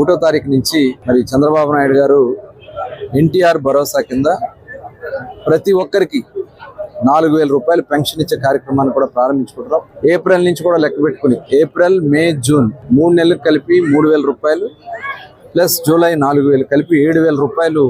1వ తారీఖు నుంచి మరి చంద్రబాబు నాయుడు గారు ఎన్టీఆర్ భరోసా కింద ప్రతి ఒక్కరికి 4,000 రూపాయలు పెన్షన్ ఇచ్చే కార్యక్రమాన్ని కూడా ప్రారంభించుకుంటున్నాం. ఏప్రిల్ నుంచి కూడా లెక్క పెట్టుకుని ఏప్రిల్, మే, జూన్ 3 నెలలకు కలిపి 3,000 రూపాయలు ప్లస్ జూలై 4,000 కలిపి 7,000 రూపాయలు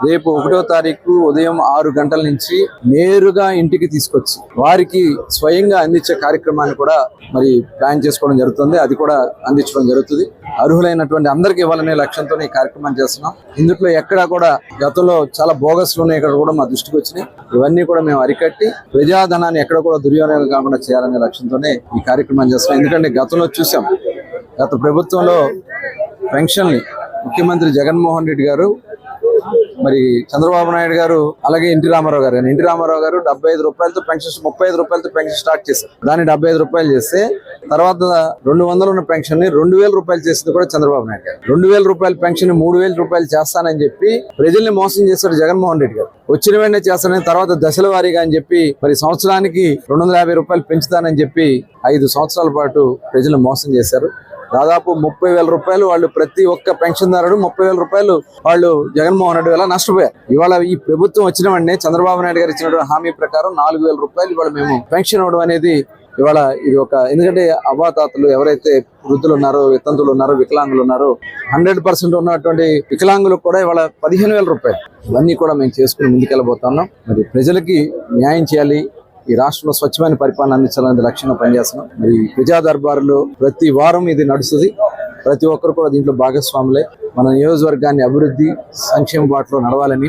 రేపు 1వ తారీఖు ఉదయం 6 గంటల నుంచి నేరుగా ఇంటికి తీసుకొచ్చి వారికి స్వయంగా అందించే కార్యక్రమాన్ని కూడా మరి ప్లాన్ చేసుకోవడం జరుగుతుంది. అది కూడా అందించడం జరుగుతుంది. అర్హులైనటువంటి అందరికీ ఇవ్వాలనే లక్ష్యంతో ఈ కార్యక్రమం చేస్తున్నాం. ఇందులో ఎక్కడా కూడా గతంలో చాలా బోగస్లు ఉన్నాయి, ఇక్కడ కూడా మా దృష్టికి వచ్చినాయి. ఇవన్నీ కూడా మేము అరికట్టి ప్రజాధనాన్ని ఎక్కడ కూడా దుర్వినియోగం కాకుండా చేయాలనే లక్ష్యంతోనే ఈ కార్యక్రమం చేస్తున్నాం. ఎందుకంటే గతంలో చూసాం, గత ప్రభుత్వంలో పెన్షన్ని ముఖ్యమంత్రి జగన్మోహన్ రెడ్డి గారు, మరి చంద్రబాబు నాయుడు గారు, అలాగే ఎన్టీ రామారావు గారు 75 రూపాయలతో పెన్షన్, 35 రూపాయలతో పెన్షన్ స్టార్ట్ చేశారు. దాన్ని 75 రూపాయలు చేస్తే తర్వాత 200 ఉన్న పెన్షన్ ని 2,000 రూపాయలు చేసింది కూడా చంద్రబాబు నాయుడు గారు. 2,000 రూపాయల పెన్షన్ 3,000 రూపాయలు చేస్తానని చెప్పి ప్రజల్ని మోసం చేశారు జగన్మోహన్ రెడ్డి గారు. వచ్చిన వెంటనే చేస్తానని, తర్వాత దశల వారీగా అని చెప్పి మరి సంవత్సరానికి 250 రూపాయలు పెంచుతానని చెప్పి 5 సంవత్సరాల పాటు ప్రజలు మోసం చేశారు. దాదాపు 30,000 రూపాయలు వాళ్ళు ప్రతి ఒక్క పెన్షన్దారుడు 30,000 రూపాయలు వాళ్ళు జగన్మోహన్ రెడ్డి వల్ల నష్టపోయారు. ఇవాళ ఈ ప్రభుత్వం వచ్చిన వెంటనే చంద్రబాబు నాయుడు గారు ఇచ్చినటువంటి హామీ ప్రకారం 4,000 రూపాయలు ఇవాళ మేము పెన్షన్ ఇవ్వడం అనేది ఇవాళ ఇది ఒక, ఎందుకంటే అవ్వాతాతలు ఎవరైతే వృద్ధులు ఉన్నారో, వితంతులు ఉన్నారో, వికలాంగులు ఉన్నారో 100% ఉన్నటువంటి వికలాంగులకు కూడా ఇవాళ 15,000 రూపాయలు. ఇవన్నీ కూడా మేము చేసుకుని ముందుకెళ్ళబోతున్నాం. మరి ప్రజలకి న్యాయం చేయాలి, ఈ రాష్ట్రంలో స్వచ్ఛమైన పరిపాలన అందించాలనే లక్ష్యంగా పనిచేస్తున్నాం. మరి ప్రజా దర్బారులో ప్రతి వారం ఇది నడుస్తుంది. ప్రతి ఒక్కరు కూడా దీంట్లో భాగస్వాములే. మన నియోజకవర్గాన్ని అభివృద్ధి, సంక్షేమ బాటలో నడవాలని